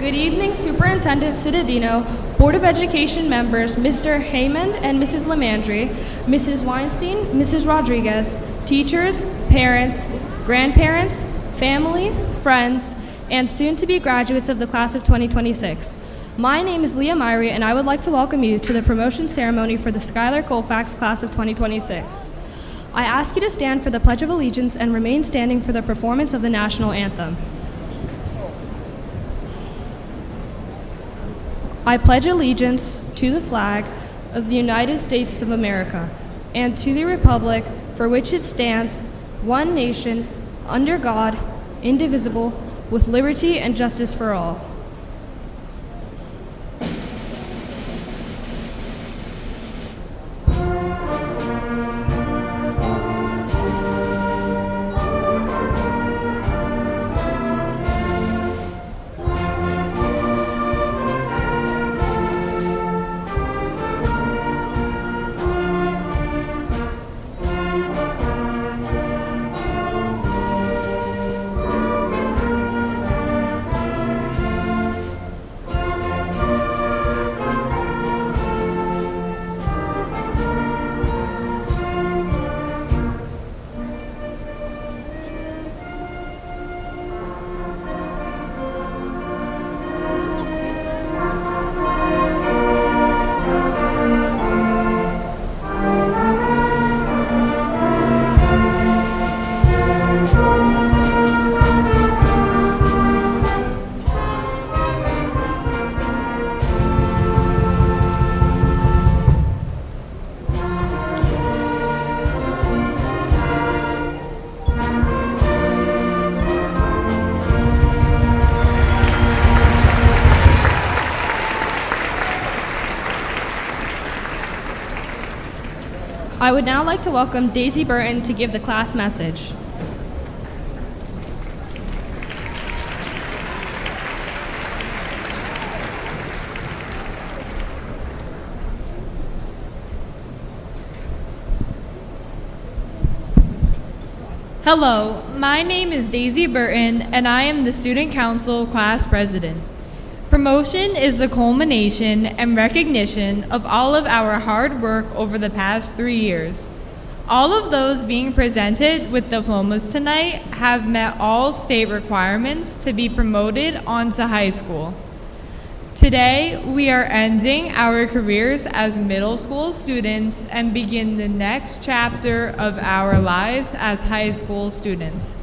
Good evening, Superintendent Citadino, Board of Education members, Mr. Haymond and Mrs. Lemandry, Mrs. Weinstein, Mrs. Rodriguez, teachers, parents, grandparents, family, friends, and soon-to-be graduates of the class of 2026. My name is Leah Myrie, and I would like to welcome you to the promotion ceremony for the Schuyler Colfax class of 2026. I ask you to stand for the Pledge of Allegiance and remain standing for the performance of the national anthem. I pledge allegiance to the flag of the United States of America and to the republic for which it stands, one nation, under God, indivisible, with liberty and justice for all. I would now like to welcome Daisy Burton to give the class message. Hello, my name is Daisy Burton, and I am the Student Council Class President. Promotion is the culmination and recognition of all of our hard work over the past 3 years. All of those being presented with diplomas tonight have met all state requirements to be promoted onto high school. Today, we are ending our careers as middle school students and begin the next chapter of our lives as high school students.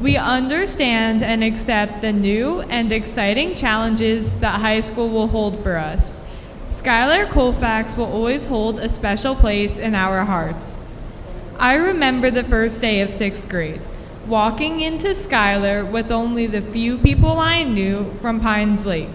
We understand and accept the new and exciting challenges that high school will hold for us. Schuyler Colfax will always hold a special place in our hearts. I remember the first day of 6th grade, walking into Schuyler with only the few people I knew from Pines Lake.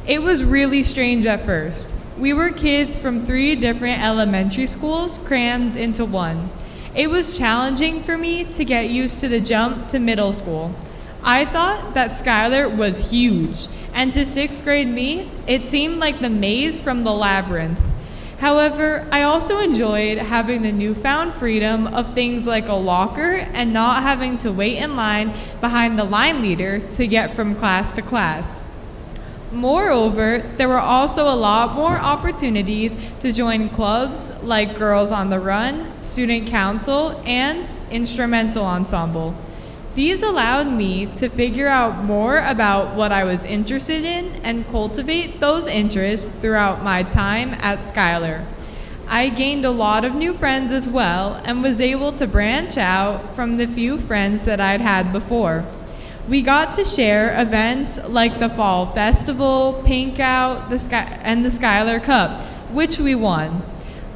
It was really strange at first. We were kids from 3 different elementary schools crammed into one. It was challenging for me to get used to the jump to middle school. I thought that Schuyler was huge, and to 6th grade me, it seemed like the maze from the labyrinth. However, I also enjoyed having the newfound freedom of things like a locker and not having to wait in line behind the line leader to get from class to class. Moreover, there were also a lot more opportunities to join clubs like Girls on the Run, Student Council, and Instrumental Ensemble. These allowed me to figure out more about what I was interested in and cultivate those interests throughout my time at Schuyler. I gained a lot of new friends as well and was able to branch out from the few friends that I'd had before. We got to share events like the Fall Festival, Pink Out, and the Schuyler Cup, which we won.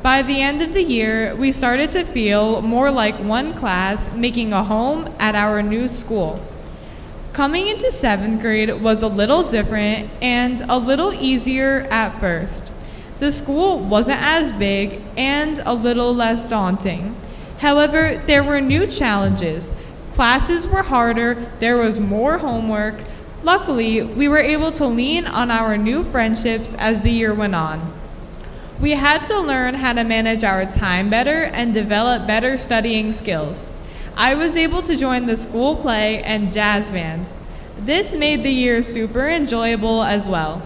By the end of the year, we started to feel more like one class making a home at our new school. Coming into 7th grade was a little different and a little easier at first. The school wasn't as big and a little less daunting. However, there were new challenges. Classes were harder, there was more homework. Luckily, we were able to lean on our new friendships as the year went on. We had to learn how to manage our time better and develop better studying skills. I was able to join the school play and jazz band. This made the year super enjoyable as well.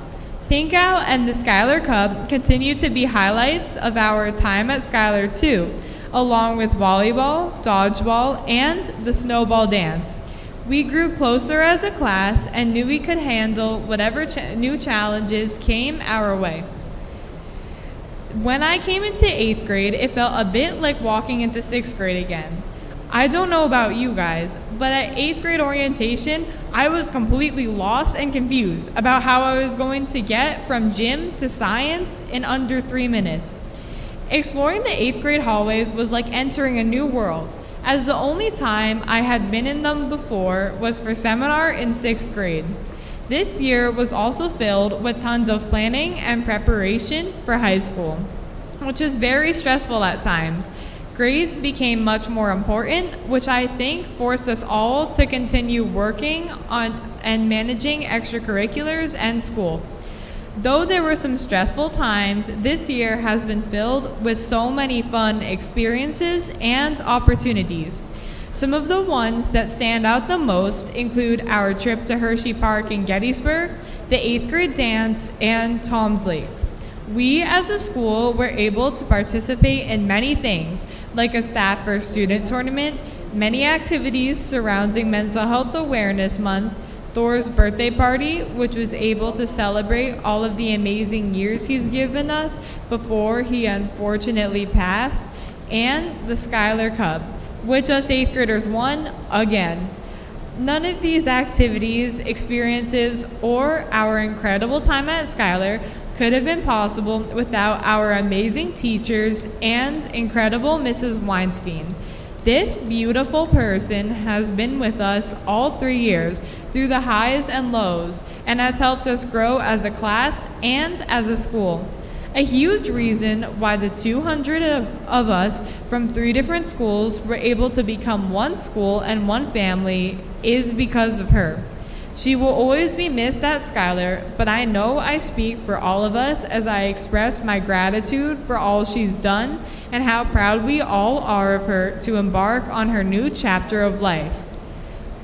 Pink Out and the Schuyler Cup continue to be highlights of our time at Schuyler too, along with volleyball, dodgeball, and the snowball dance. We grew closer as a class and knew we could handle whatever new challenges came our way. When I came into 8th grade, it felt a bit like walking into 6th grade again. I don't know about you guys, but at 8th grade orientation, I was completely lost and confused about how I was going to get from gym to science in under 3 minutes. Exploring the 8th grade hallways was like entering a new world, as the only time I had been in them before was for seminar in 6th grade. This year was also filled with tons of planning and preparation for high school, which was very stressful at times. Grades became much more important, which I think forced us all to continue working on and managing extracurriculars and school. Though there were some stressful times, this year has been filled with so many fun experiences and opportunities. Some of the ones that stand out the most include our trip to Hershey Park in Gettysburg, the 8th grade dance, and Tom's Lake. We as a school were able to participate in many things, like a staff first student tournament, many activities surrounding Mental Health Awareness Month, Thor's birthday party, which was able to celebrate all of the amazing years he's given us before he unfortunately passed, and the Schuyler Cup, which us 8th graders won again. None of these activities, experiences, or our incredible time at Schuyler could have been possible without our amazing teachers and incredible Mrs. Weinstein. This beautiful person has been with us all 3 years through the highs and lows and has helped us grow as a class and as a school. A huge reason why the 200 of us from 3 different schools were able to become one school and one family is because of her. She will always be missed at Schuyler, but I know I speak for all of us as I express my gratitude for all she's done and how proud we all are of her to embark on her new chapter of life.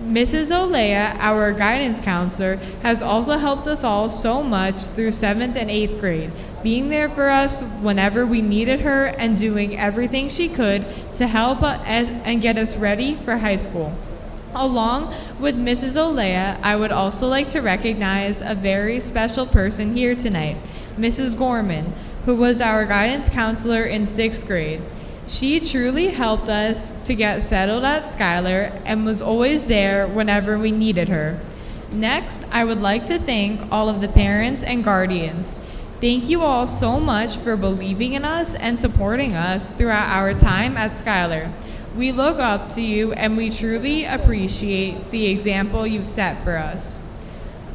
Mrs. Olea, our guidance counselor, has also helped us all so much through 7th and 8th grade, being there for us whenever we needed her and doing everything she could to help us and get us ready for high school. Along with Mrs. Olea, I would also like to recognize a very special person here tonight, Mrs. Gorman, who was our guidance counselor in 6th grade. She truly helped us to get settled at Schuyler and was always there whenever we needed her. Next, I would like to thank all of the parents and guardians. Thank you all so much for believing in us and supporting us throughout our time at Schuyler. We look up to you and we truly appreciate the example you've set for us.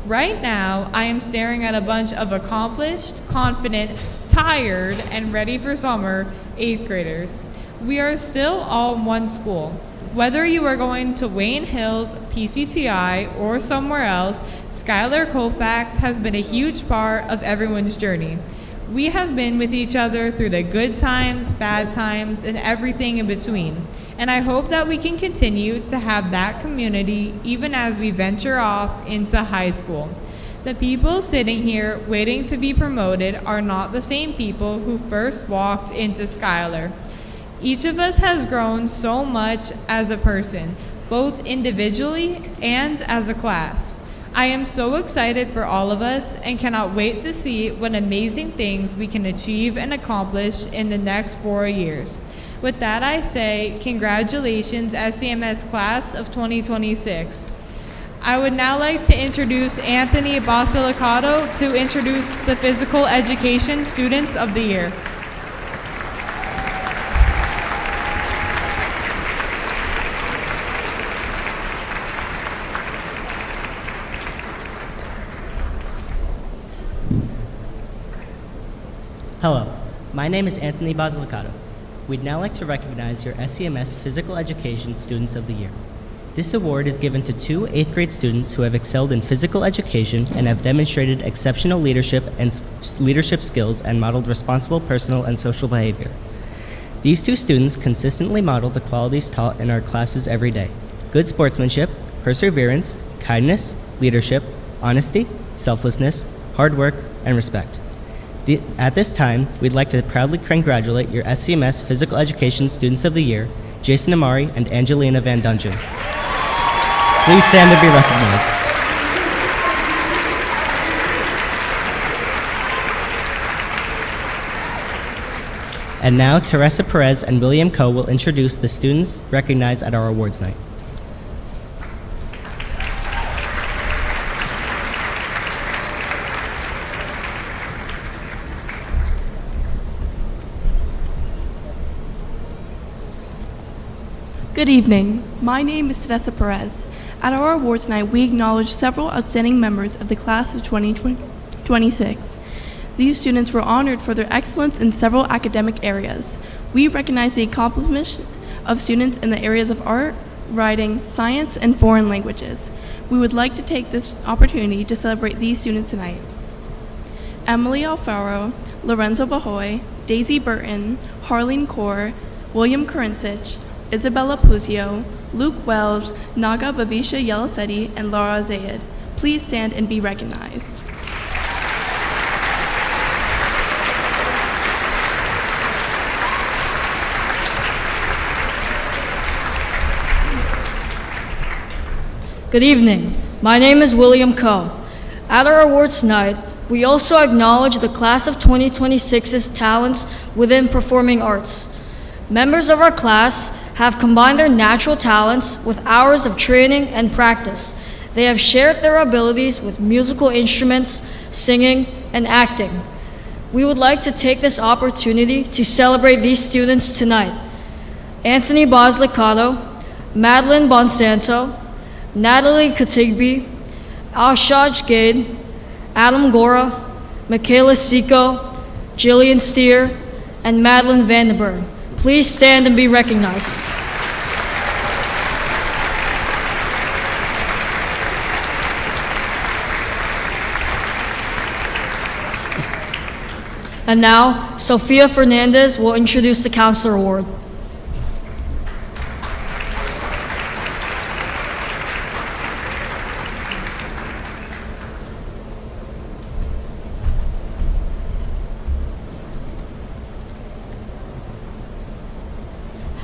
Right now, I am staring at a bunch of accomplished, confident, tired, and ready for summer 8th graders. We are still all in one school. Whether you are going to Wayne Hills, PCTI, or somewhere else, Schuyler Colfax has been a huge part of everyone's journey. We have been with each other through the good times, bad times, and everything in between. And I hope that we can continue to have that community even as we venture off into high school. The people sitting here waiting to be promoted are not the same people who first walked into Schuyler. Each of us has grown so much as a person, both individually and as a class. I am so excited for all of us and cannot wait to see what amazing things we can achieve and accomplish in the next 4 years. With that, I say congratulations, SCMS class of 2026. I would now like to introduce Anthony Basilicato to introduce the Physical Education Students of the Year. Hello, my name is Anthony Basilicato. We'd now like to recognize your SCMS Physical Education Students of the Year. This award is given to 2 8th grade students who have excelled in physical education and have demonstrated exceptional leadership and leadership skills and modeled responsible personal and social behavior. These 2 students consistently model the qualities taught in our classes every day: good sportsmanship, perseverance, kindness, leadership, honesty, selflessness, hard work, and respect. At this time, we'd like to proudly congratulate your SCMS Physical Education Students of the Year, Jason Amari and Angelina Van Dungen. Please stand and be recognized. And now, Teresa Perez and William Coe will introduce the students recognized at our awards night. Good evening. My name is Teresa Perez. At our awards night, we acknowledge several outstanding members of the class of 2026. These students were honored for their excellence in several academic areas. We recognize the accomplishments of students in the areas of art, writing, science, and foreign languages. We would like to take this opportunity to celebrate these students tonight. Emily Alfaro, Lorenzo Bahoy, Daisy Burton, Harleen Kaur, William Karinsich, Isabella Puzio, Luke Wells, Naga Bavisha Yelasetti, and Laura Zayed. Please stand and be recognized. Good evening. My name is William Coe. At our awards night, we also acknowledge the class of 2026's talents within performing arts. Members of our class have combined their natural talents with hours of training and practice. They have shared their abilities with musical instruments, singing, and acting. We would like to take this opportunity to celebrate these students tonight. Anthony Boslicato, Madeline Bonsanto, Natalie Katigbe, Ashaj Gade, Adam Gora, Michaela Seco, Jillian Steer, and Madeline Vandenberg. Please stand and be recognized. And now, Sofia Fernandez will introduce the Counselor Award.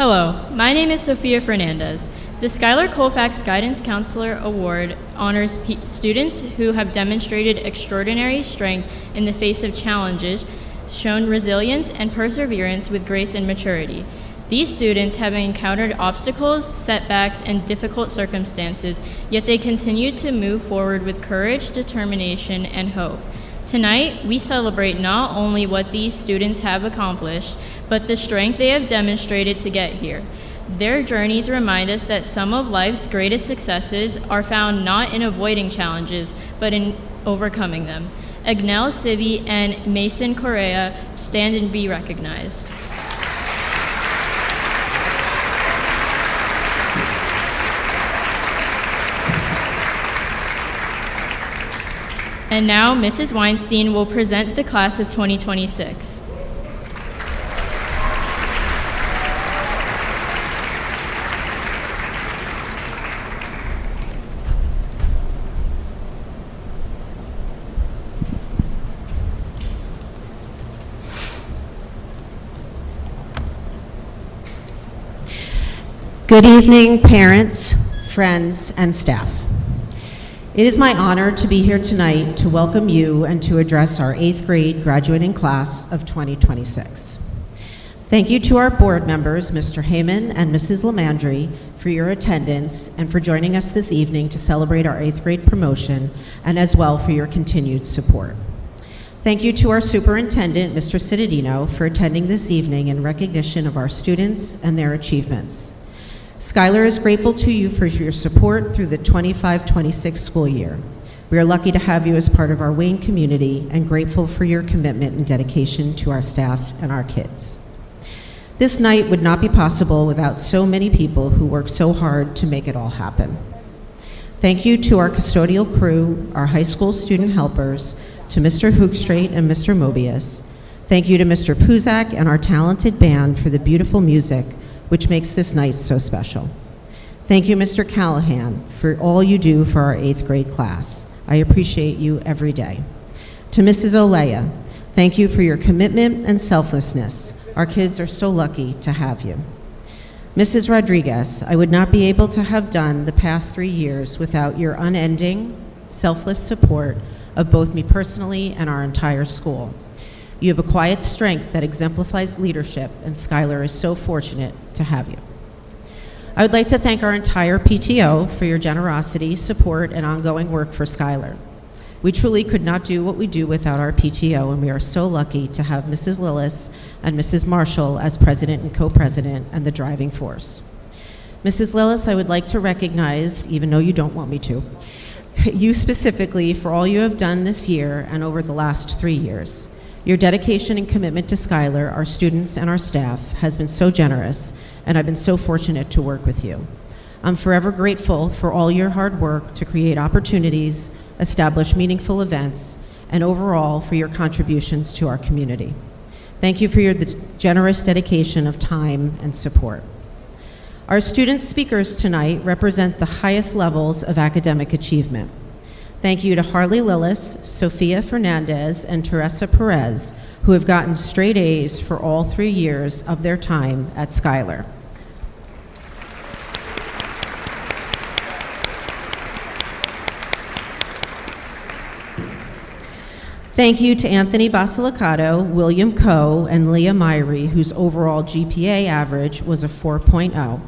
Hello, my name is Sofia Fernandez. The Schuyler Colfax Guidance Counselor Award honors students who have demonstrated extraordinary strength in the face of challenges, shown resilience and perseverance with grace and maturity. These students have encountered obstacles, setbacks, and difficult circumstances, yet they continue to move forward with courage, determination, and hope. Tonight, we celebrate not only what these students have accomplished, but the strength they have demonstrated to get here. Their journeys remind us that some of life's greatest successes are found not in avoiding challenges, but in overcoming them. Agnel Sibi and Mason Correa stand and be recognized. And now, Mrs. Weinstein will present the class of 2026. Good evening, parents, friends, and staff. It is my honor to be here tonight to welcome you and to address our 8th grade graduating class of 2026. Thank you to our board members, Mr. Heyman and Mrs. Lamandry, for your attendance and for joining us this evening to celebrate our 8th grade promotion, and as well for your continued support. Thank you to our superintendent, Mr. Cittadino, for attending this evening in recognition of our students and their achievements. Schuyler is grateful to you for your support through the 25-26 school year. We are lucky to have you as part of our Wayne community and grateful for your commitment and dedication to our staff and our kids. This night would not be possible without so many people who work so hard to make it all happen. Thank you to our custodial crew, our high school student helpers, to Mr. Hoogstraat and Mr. Mobius. Thank you to Mr. Puzak and our talented band for the beautiful music which makes this night so special. Thank you, Mr. Callahan, for all you do for our 8th grade class. I appreciate you every day. To Mrs. Olea, thank you for your commitment and selflessness. Our kids are so lucky to have you. Mrs. Rodriguez, I would not be able to have done the past 3 years without your unending, selfless support of both me personally and our entire school. You have a quiet strength that exemplifies leadership, and Schuyler is so fortunate to have you. I would like to thank our entire PTO for your generosity, support, and ongoing work for Schuyler. We truly could not do what we do without our PTO, and we are so lucky to have Mrs. Lillis and Mrs. Marshall as president and co-president and the driving force. Mrs. Lillis, I would like to recognize, even though you don't want me to, you specifically for all you have done this year and over the last 3 years. Your dedication and commitment to Schuyler, our students, and our staff has been so generous, and I've been so fortunate to work with you. I'm forever grateful for all your hard work to create opportunities, establish meaningful events, and overall for your contributions to our community. Thank you for your generous dedication of time and support. Our student speakers tonight represent the highest levels of academic achievement. Thank you to Harley Lillis, Sophia Fernandez, and Teresa Perez, who have gotten straight A's for all 3 years of their time at Schuyler. Thank you to Anthony Basilicato, William Coe, and Leah Myrie, whose overall GPA average was a 4.0.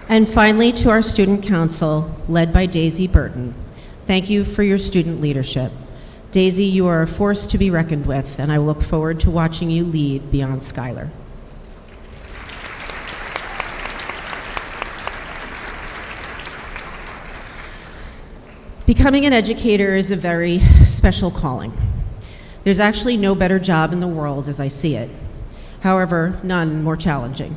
And finally, to our student council, led by Daisy Burton. Thank you for your student leadership. Daisy, you are a force to be reckoned with, and I look forward to watching you lead beyond Schuyler. Becoming an educator is a very special calling. There's actually no better job in the world as I see it. However, none more challenging.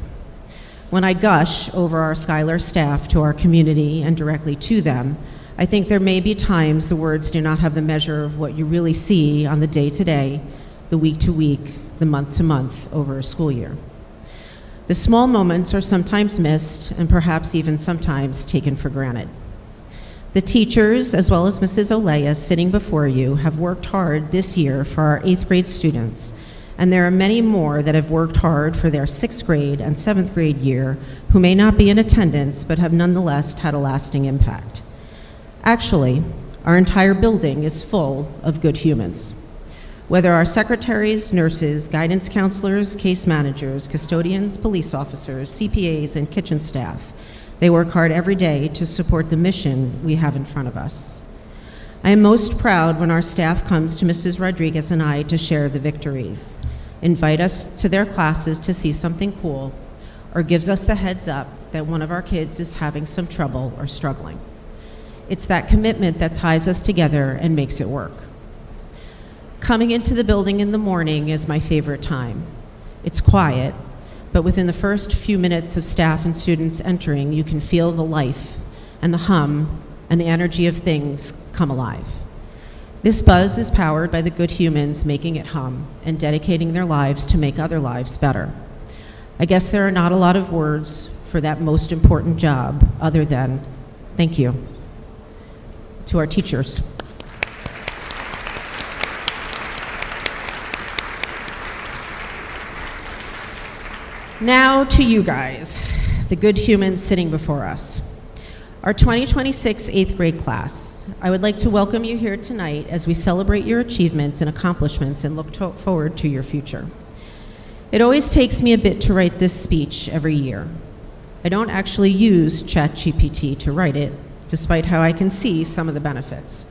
When I gush over our Schuyler staff to our community and directly to them, I think there may be times the words do not have the measure of what you really see on the day-to-day, the week-to-week, the month-to-month over a school year. The small moments are sometimes missed and perhaps even sometimes taken for granted. The teachers, as well as Mrs. Olea sitting before you, have worked hard this year for our 8th grade students, and there are many more that have worked hard for their 6th grade and 7th grade year who may not be in attendance but have nonetheless had a lasting impact. Actually, our entire building is full of good humans. Whether our secretaries, nurses, guidance counselors, case managers, custodians, police officers, CPAs, and kitchen staff, they work hard every day to support the mission we have in front of us. I am most proud when our staff comes to Mrs. Rodriguez and I to share the victories, invite us to their classes to see something cool, or gives us the heads up that one of our kids is having some trouble or struggling. It's that commitment that ties us together and makes it work. Coming into the building in the morning is my favorite time. It's quiet, but within the first few minutes of staff and students entering, you can feel the life and the hum and the energy of things come alive. This buzz is powered by the good humans making it hum and dedicating their lives to make other lives better. I guess there are not a lot of words for that most important job other than thank you. To our teachers. Now to you guys, the good humans sitting before us. Our 2026 8th grade class, I would like to welcome you here tonight as we celebrate your achievements and accomplishments and look forward to your future. It always takes me a bit to write this speech every year. I don't actually use ChatGPT to write it, despite how I can see some of the benefits.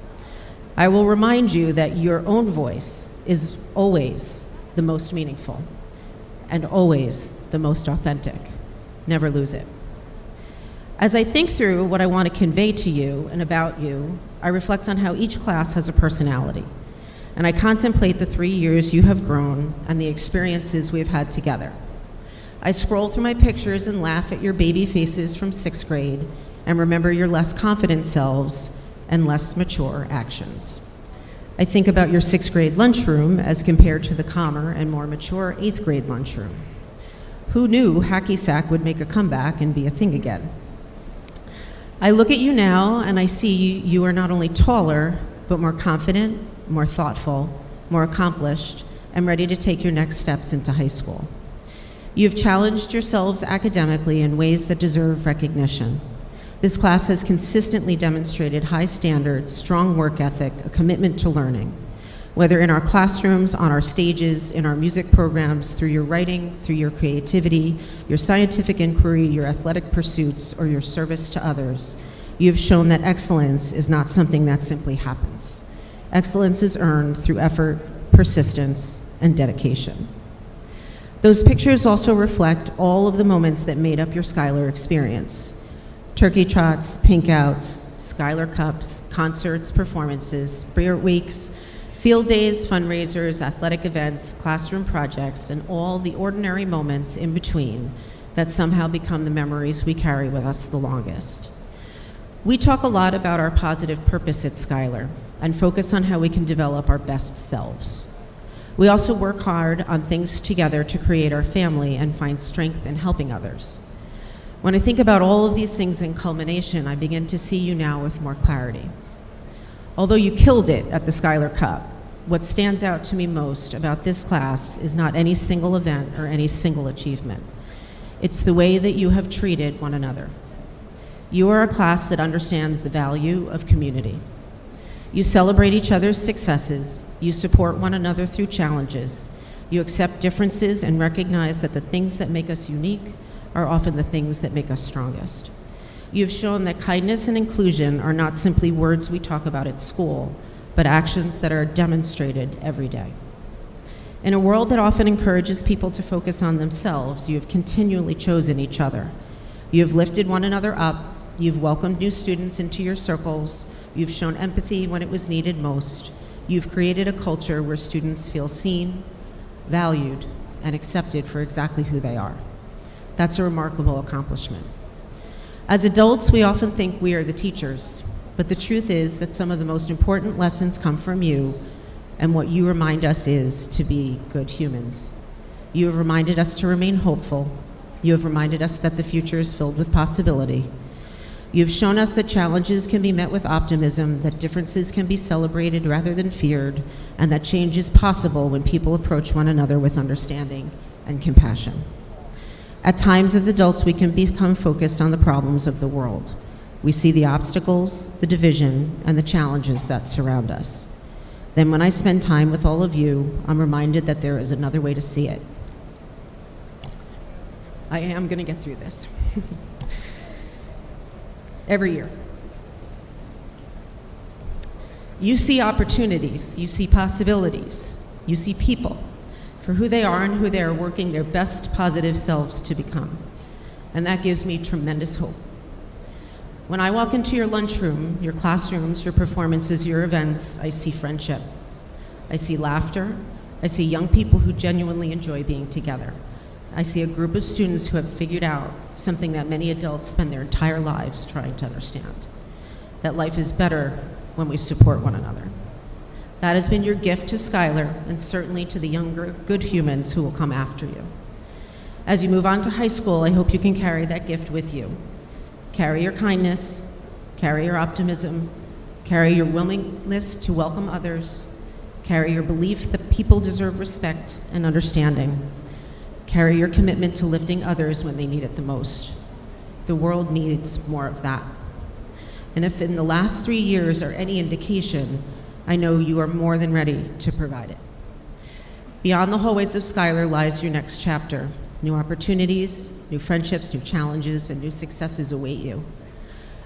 I will remind you that your own voice is always the most meaningful and always the most authentic. Never lose it. As I think through what I want to convey to you and about you, I reflect on how each class has a personality, and I contemplate the 3 years you have grown and the experiences we've had together. I scroll through my pictures and laugh at your baby faces from 6th grade and remember your less confident selves and less mature actions. I think about your 6th grade lunchroom as compared to the calmer and more mature 8th grade lunchroom. Who knew hacky sack would make a comeback and be a thing again? I look at you now and I see you are not only taller, but more confident, more thoughtful, more accomplished, and ready to take your next steps into high school. You've challenged yourselves academically in ways that deserve recognition. This class has consistently demonstrated high standards, strong work ethic, a commitment to learning. Whether in our classrooms, on our stages, in our music programs, through your writing, through your creativity, your scientific inquiry, your athletic pursuits, or your service to others, you have shown that excellence is not something that simply happens. Excellence is earned through effort, persistence, and dedication. Those pictures also reflect all of the moments that made up your Schuyler experience. Turkey trots, pink outs, Schuyler Cups, concerts, performances, spirit weeks, field days, fundraisers, athletic events, classroom projects, and all the ordinary moments in between that somehow become the memories we carry with us the longest. We talk a lot about our positive purpose at Schuyler and focus on how we can develop our best selves. We also work hard on things together to create our family and find strength in helping others. When I think about all of these things in culmination, I begin to see you now with more clarity. Although you killed it at the Schuyler Cup, what stands out to me most about this class is not any single event or any single achievement. It's the way that you have treated one another. You are a class that understands the value of community. You celebrate each other's successes, you support one another through challenges, you accept differences and recognize that the things that make us unique are often the things that make us strongest. You've shown that kindness and inclusion are not simply words we talk about at school, but actions that are demonstrated every day. In a world that often encourages people to focus on themselves, you have continually chosen each other. You have lifted one another up, you've welcomed new students into your circles, you've shown empathy when it was needed most, you've created a culture where students feel seen, valued, and accepted for exactly who they are. That's a remarkable accomplishment. As adults, we often think we are the teachers, but the truth is that some of the most important lessons come from you, and what you remind us is to be good humans. You have reminded us to remain hopeful. You have reminded us that the future is filled with possibility. You have shown us that challenges can be met with optimism, that differences can be celebrated rather than feared, and that change is possible when people approach one another with understanding and compassion. At times as adults, we can become focused on the problems of the world. We see the obstacles, the division, and the challenges that surround us. Then when I spend time with all of you, I'm reminded that there is another way to see it. I am going to get through this. Every year. You see opportunities, you see possibilities, you see people for who they are and who they are working their best positive selves to become. And that gives me tremendous hope. When I walk into your lunchroom, your classrooms, your performances, your events, I see friendship. I see laughter. I see young people who genuinely enjoy being together. I see a group of students who have figured out something that many adults spend their entire lives trying to understand, that life is better when we support one another. That has been your gift to Schuyler and certainly to the younger good humans who will come after you. As you move on to high school, I hope you can carry that gift with you. Carry your kindness, carry your optimism, carry your willingness to welcome others, carry your belief that people deserve respect and understanding, carry your commitment to lifting others when they need it the most. The world needs more of that. And if in the last 3 years are any indication, I know you are more than ready to provide it. Beyond the hallways of Schuyler lies your next chapter. New opportunities, new friendships, new challenges, and new successes await you.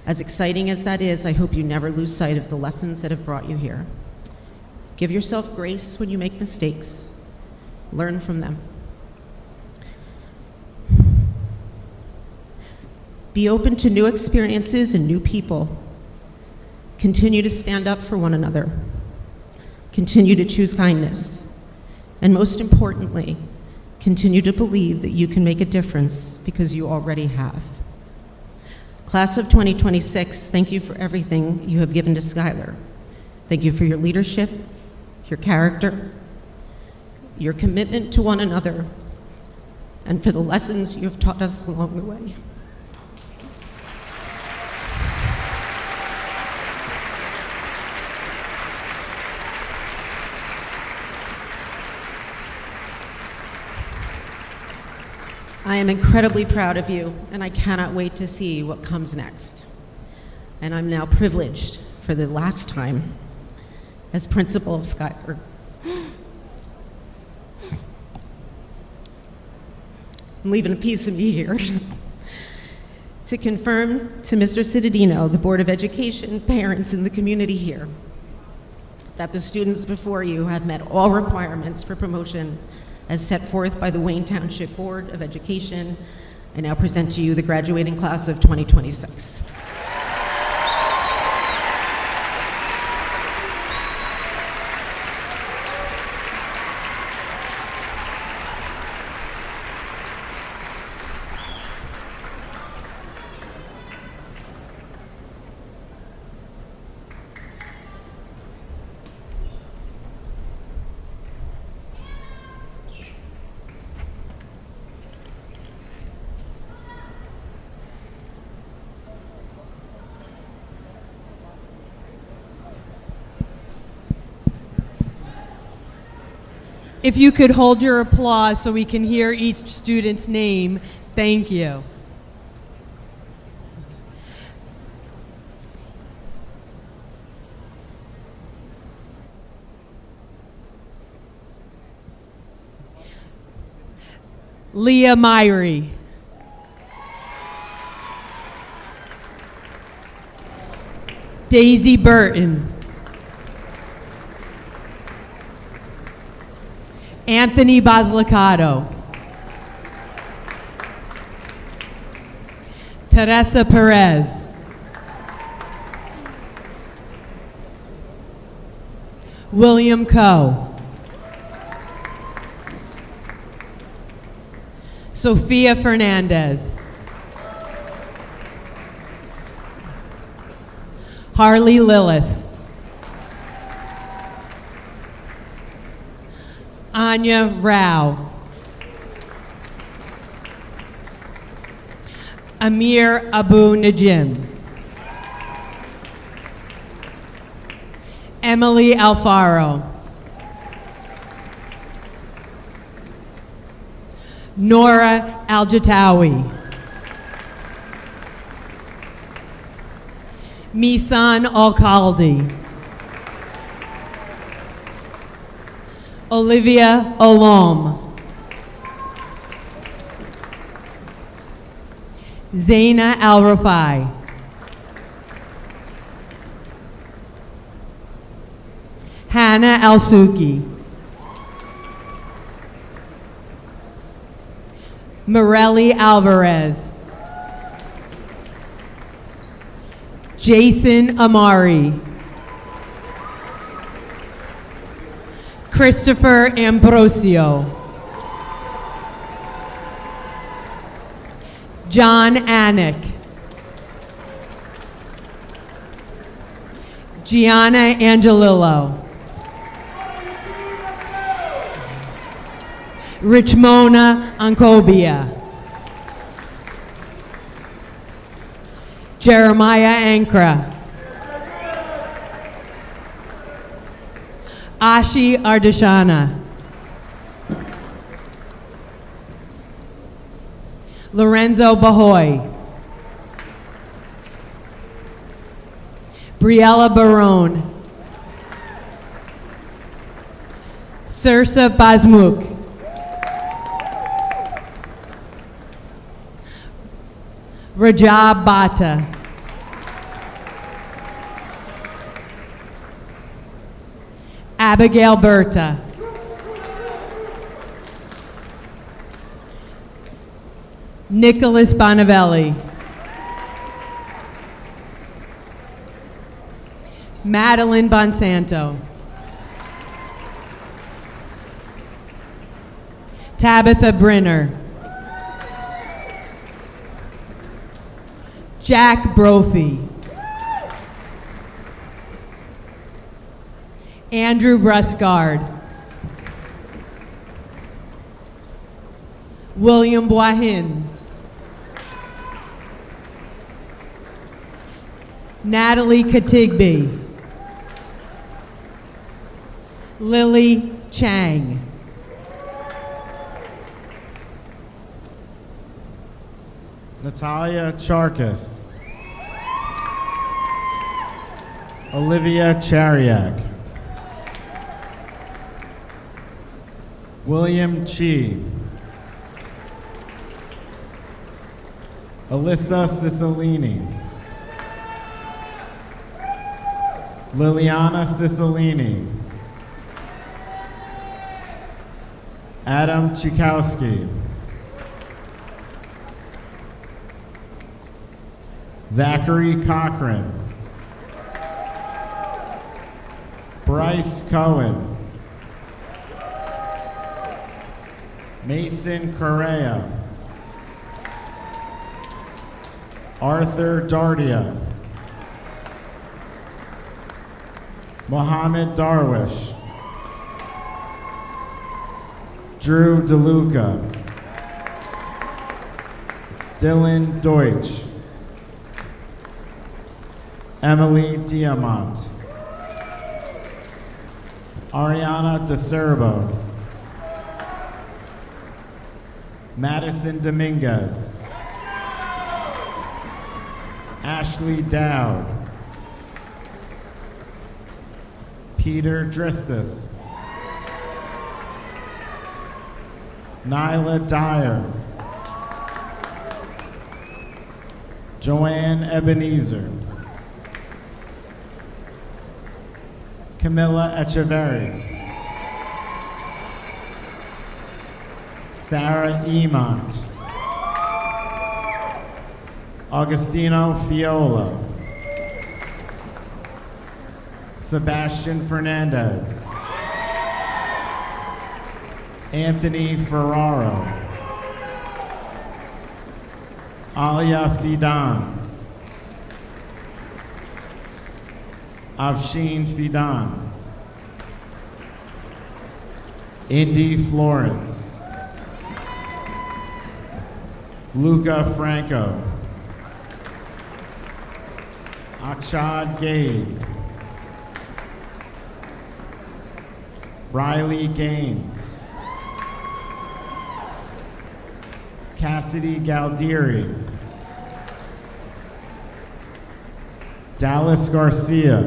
As exciting as that is, I hope you never lose sight of the lessons that have brought you here. Give yourself grace when you make mistakes. Learn from them. Be open to new experiences and new people. Continue to stand up for one another. Continue to choose kindness. And most importantly, continue to believe that you can make a difference because you already have. Class of 2026, thank you for everything you have given to Schuyler. Thank you for your leadership, your character, your commitment to one another, and for the lessons you have taught us along the way. I am incredibly proud of you, and I cannot wait to see what comes next. And I'm now privileged, for the last time, as principal of Schuyler. I'm leaving a piece of me here. To confirm to Mr. Cittadino, the Board of Education, parents, and the community here, that the students before you have met all requirements for promotion as set forth by the Wayne Township Board of Education. I now present to you the graduating class of 2026. If you could hold your applause so we can hear each student's name, thank you. Leah Myrie. Daisy Burton. Anthony Basilicato. Teresa Perez. William Coe. Sophia Fernandez. Harley Lillis. Anya Rao. Amir Abu Najim. Emily Alfaro. Nora Aljatawi. Misan Alcaldi. Olivia Olom. Zaina Al-Rafai. Hannah Al-Suki. Morelli Alvarez. Jason Amari. Christopher Ambrosio. John Anik. Gianna Angelillo. Richmona Ancobia. Jeremiah Ankra. Ashi Ardashana. Lorenzo Bahoy. Briella Barone. Sirsa Basmuk. Rajab Bata. Abigail Berta. Nicholas Bonavelli. Madeline Bonsanto. Tabitha Brinner. Jack Brophy. Andrew Bruscard. William Boahin. Natalie Katigbe. Lily Chang. Natalia Charkis. Olivia Chariak. William Chi. Alyssa Cicilline. Liliana Cicilline. Adam Chikowski. Zachary Cochran. Bryce Cohen. Mason Correa. Arthur Dardia. Mohammed Darwish. Drew DeLuca. Dylan Deutsch. Emily Diamant. Ariana DeCerbo. Madison Dominguez. Ashley Dowd. Peter Dristis. Nyla Dyer. Joanne Ebenezer. Camilla Echeverry. Sarah Emont. Augustino Fiola. Sebastian Fernandez. Anthony Ferraro. Alia Fidan. Afshin Fidan. Indy Florence. Luca Franco. Akshad Gade. Riley Gaines. Cassidy Galdieri. Dallas Garcia.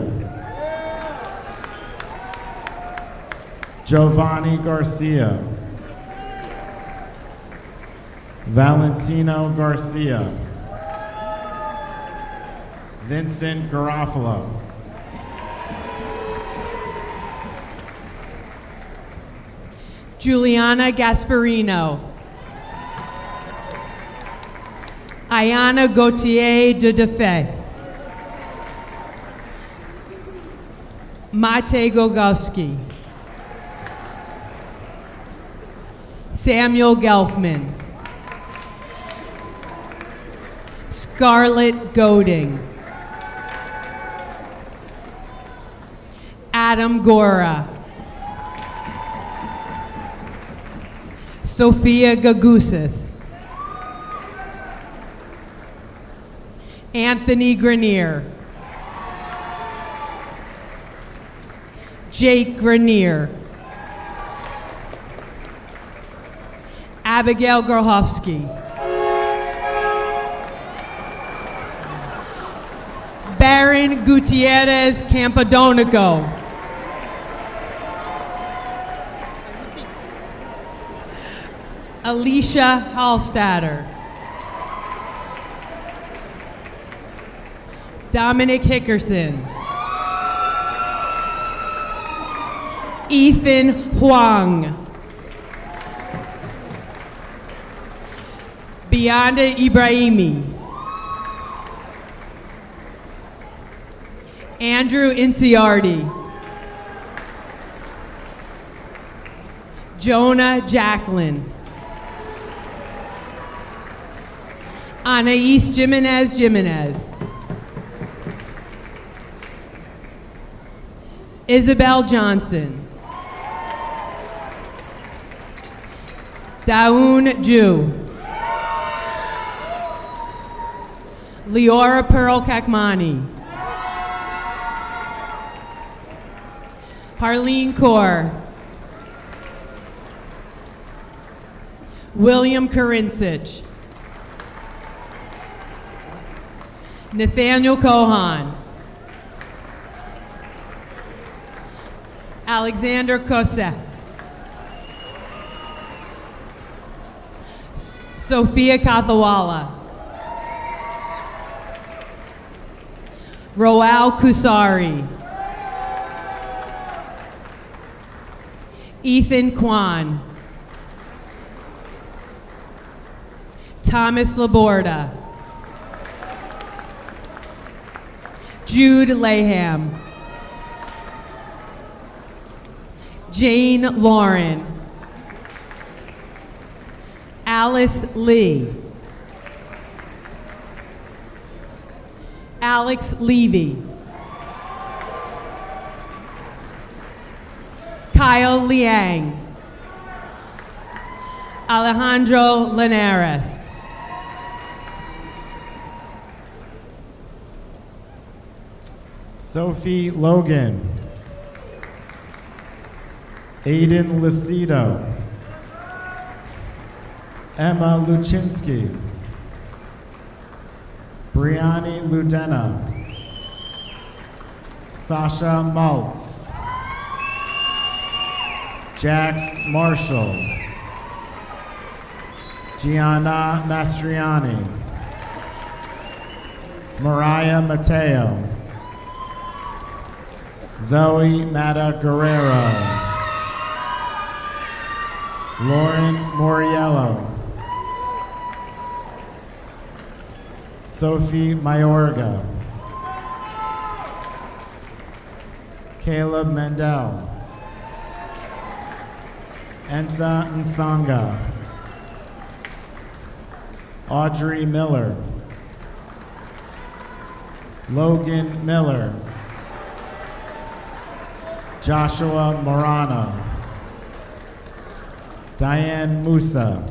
Giovanni Garcia. Valentino Garcia. Vincent Garofalo. Juliana Gasparino. Ayana Gautier de Defay. Mate Gogowski. Samuel Gelfman. Scarlett Goding. Adam Gora. Sophia Gagoussis. Anthony Grenier. Jake Grenier. Abigail Grohofsky. Baron Gutierrez Campadonico. Alicia Hallstatter. Dominic Hickerson. Ethan Huang. Bionda Ibrahimi. Andrew Inciardi. Jonah Jacqueline. Anais Jimenez. Isabel Johnson. Daoun Ju. Leora Pearl Kakmani. Harleen Kaur. William Karinsich. Nathaniel Kohan. Alexander Kosek. Sophia Kathawala. Roal Kusari. Ethan Kwan. Thomas Laborda. Jude Laham. Jane Lauren. Alice Lee. Alex Levy. Kyle Liang. Alejandro Linares. Sophie Logan. Aiden Lucido. Emma Luchinsky. Brianni Ludena. Sasha Maltz. Jax Marshall. Gianna Mastriani. Mariah Mateo. Zoe Mata Guerrero. Lauren Moriello. Sophie Mayorga. Caleb Mendel. Enza Nsanga. Audrey Miller. Logan Miller. Joshua Morano. Diane Musa.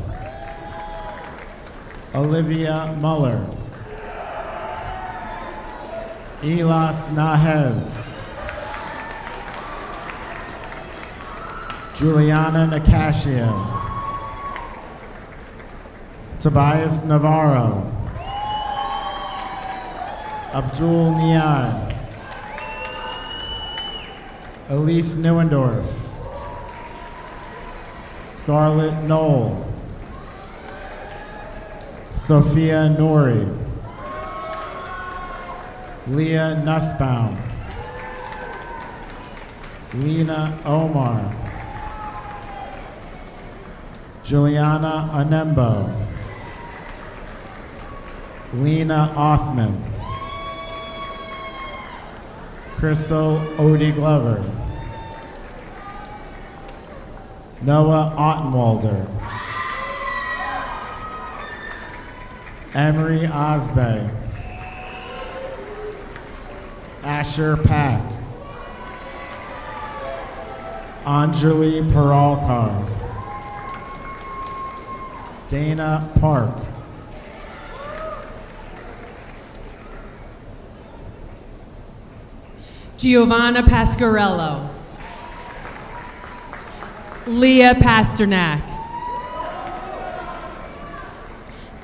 Olivia Muller. Elas Nahez. Juliana Nicasio. Tobias Navarro. Abdul Niad. Elise Neuendorf. Scarlett Knoll. Sophia Nori. Leah Nussbaum. Lena Omar. Juliana Anembo. Lena Othman. Crystal Odie Glover. Noah Ottenwalder. Emery Osbey. Asher Pack. Anjali Peralkar. Dana Park. Giovanna Pasquarello. Leah Pasternak.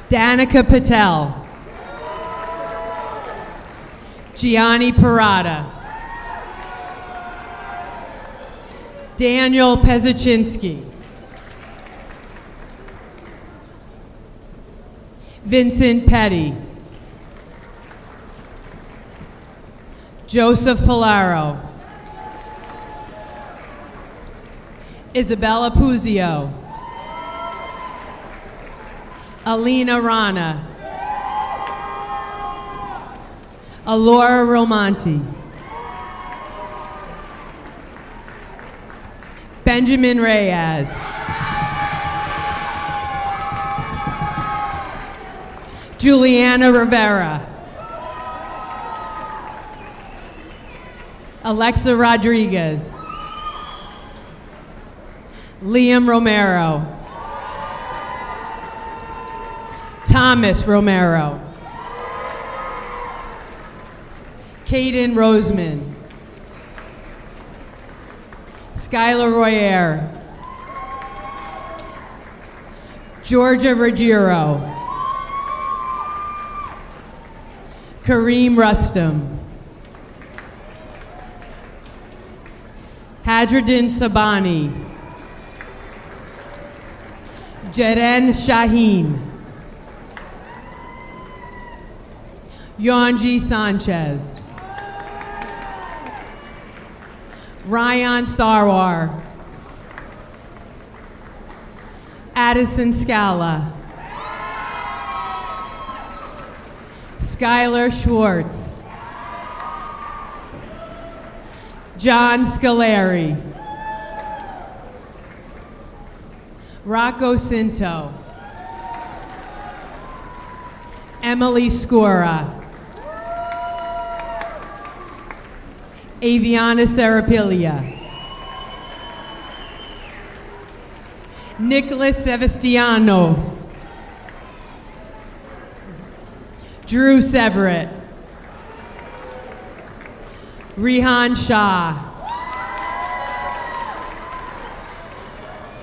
Danica Patel. Gianni Parada. Daniel Pezuchinski. Vincent Petty. Joseph Polaro. Isabella Puzio. Alina Rana. Alora Romanti. Benjamin Reyes. Juliana Rivera. Alexa Rodriguez. Liam Romero. Thomas Romero. Caden Roseman. Schuyler Royer. Georgia Ruggiero. Kareem Rustam. Hadruddin Sabani. Jeren Shaheen. Yonji Sanchez. Ryan Sarwar. Addison Scala. Schuyler Schwartz. John Scaleri. Rocco Cinto. Emily Scora. Aviana Sarapilia. Nicholas Sebastianov. Drew Severett. Rehan Shah.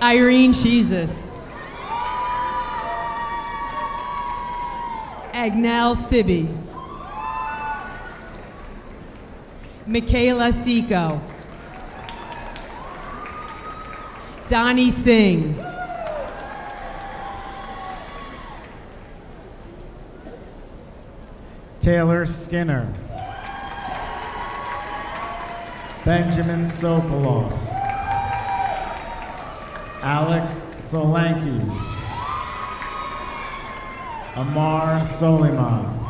Irene Sheezus. Agnel Sibby. Michaela Seco. Donnie Singh. Taylor Skinner. Benjamin Sokolov. Alex Solanki. Amar Soliman.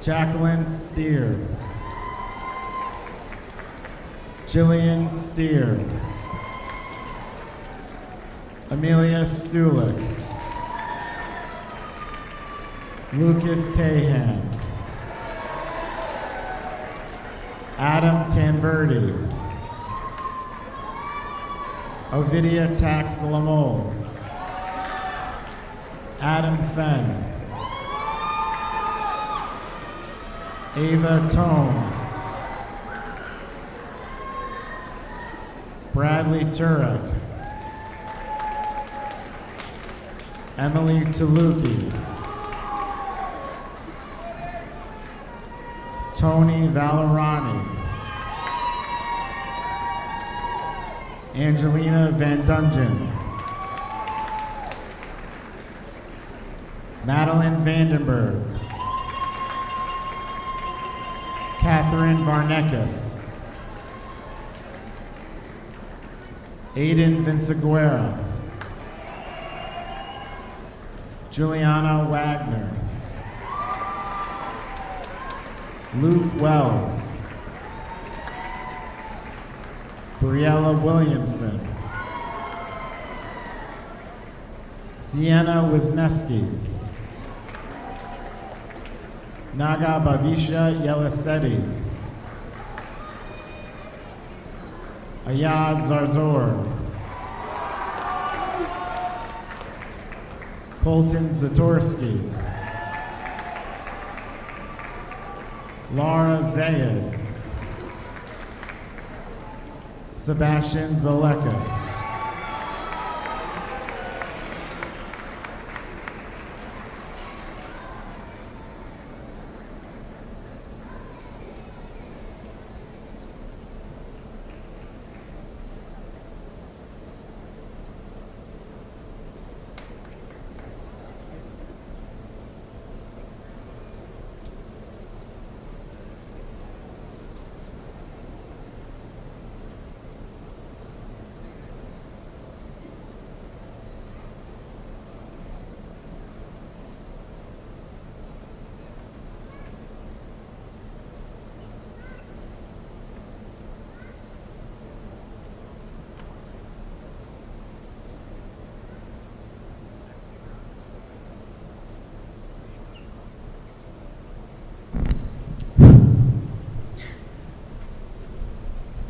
Jacqueline Steer. Jillian Steer. Amelia Stulick. Lucas Tahan. Adam Tanverdi. Ovidia Tax Lamole. Adam Fenn. Ava Tomes. Bradley Turek. Emily Taluki. Tony Valerani. Angelina Van Dungen. Madeline Vandenberg. Catherine Varnekis. Aiden Vinciguerra. Juliana Wagner. Luke Wells. Briella Williamson. Sienna Wisniewski. Naga Bavisha Yeliseti. Ayad Zarzor. Colton Zatorsky. Laura Zayed. Sebastian Zaleka.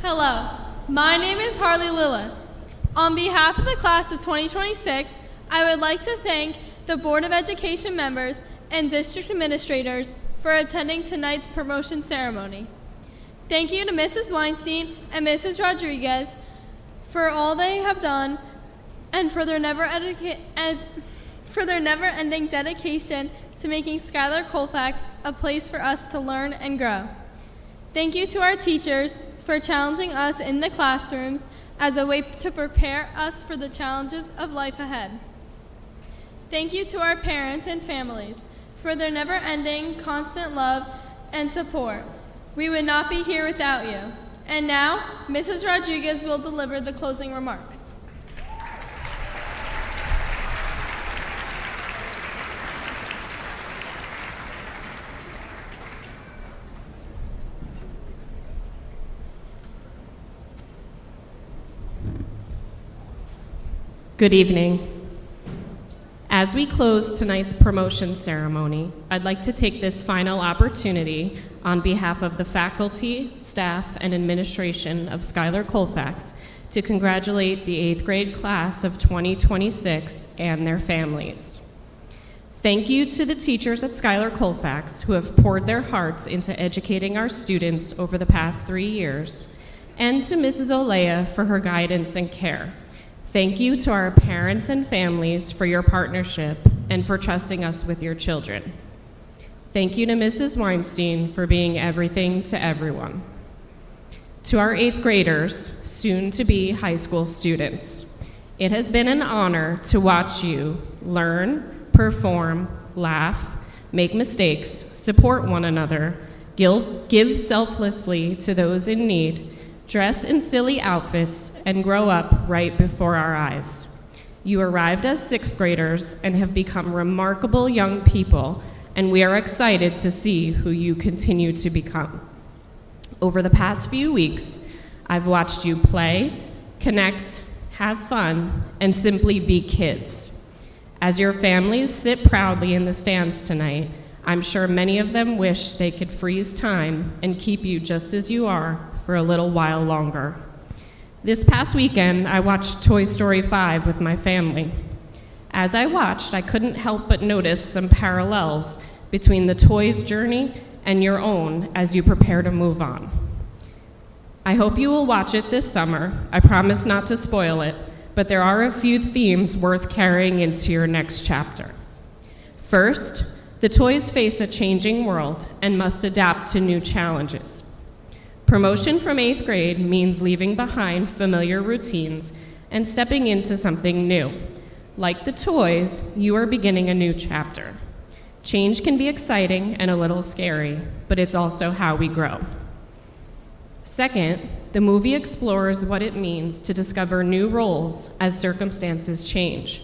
Hello, my name is Harley Lillis. On behalf of the class of 2026, I would like to thank the Board of Education members and district administrators for attending tonight's promotion ceremony. Thank you to Mrs. Weinstein and Mrs. Rodriguez for all they have done and for their never-ending dedication to making Schuyler Colfax a place for us to learn and grow. Thank you to our teachers for challenging us in the classrooms as a way to prepare us for the challenges of life ahead. Thank you to our parents and families for their never-ending, constant love and support. We would not be here without you. And now, Mrs. Rodriguez will deliver the closing remarks. Good evening. As we close tonight's promotion ceremony, I'd like to take this final opportunity on behalf of the faculty, staff, and administration of Schuyler Colfax to congratulate the 8th grade class of 2026 and their families. Thank you to the teachers at Schuyler Colfax who have poured their hearts into educating our students over the past 3 years, and to Mrs. Olea for her guidance and care. Thank you to our parents and families for your partnership and for trusting us with your children. Thank you to Mrs. Weinstein for being everything to everyone. To our 8th graders, soon to be high school students, it has been an honor to watch you learn, perform, laugh, make mistakes, support one another, give selflessly to those in need, dress in silly outfits, and grow up right before our eyes. You arrived as 6th graders and have become remarkable young people, and we are excited to see who you continue to become. Over the past few weeks, I've watched you play, connect, have fun, and simply be kids. As your families sit proudly in the stands tonight, I'm sure many of them wish they could freeze time and keep you just as you are for a little while longer. This past weekend, I watched Toy Story 5 with my family. As I watched, I couldn't help but notice some parallels between the toys' journey and your own as you prepare to move on. I hope you will watch it this summer. I promise not to spoil it, but there are a few themes worth carrying into your next chapter. First, the toys face a changing world and must adapt to new challenges. Promotion from 8th grade means leaving behind familiar routines and stepping into something new. Like the toys, you are beginning a new chapter. Change can be exciting and a little scary, but it's also how we grow. Second, the movie explores what it means to discover new roles as circumstances change.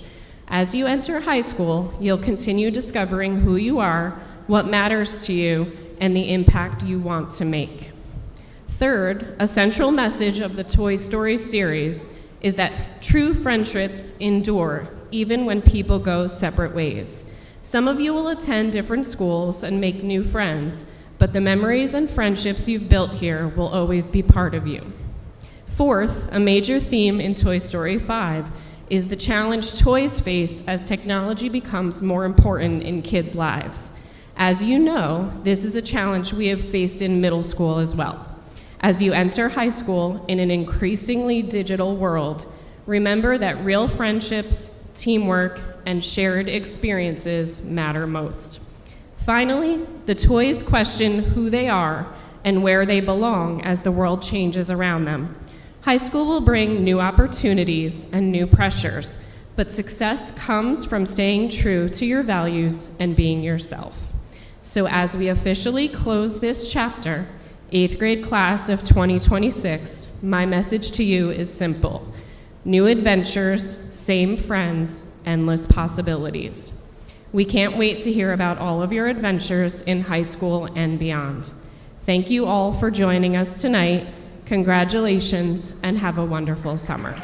As you enter high school, you'll continue discovering who you are, what matters to you, and the impact you want to make. Third, a central message of the Toy Story series is that true friendships endure even when people go separate ways. Some of you will attend different schools and make new friends, but the memories and friendships you've built here will always be part of you. Fourth, a major theme in Toy Story 5 is the challenge toys face as technology becomes more important in kids' lives. As you know, this is a challenge we have faced in middle school as well. As you enter high school in an increasingly digital world, remember that real friendships, teamwork, and shared experiences matter most. Finally, the toys question who they are and where they belong as the world changes around them. High school will bring new opportunities and new pressures, but success comes from staying true to your values and being yourself. So as we officially close this chapter, 8th grade class of 2026, my message to you is simple. New adventures, same friends, endless possibilities. We can't wait to hear about all of your adventures in high school and beyond. Thank you all for joining us tonight. Congratulations, and have a wonderful summer.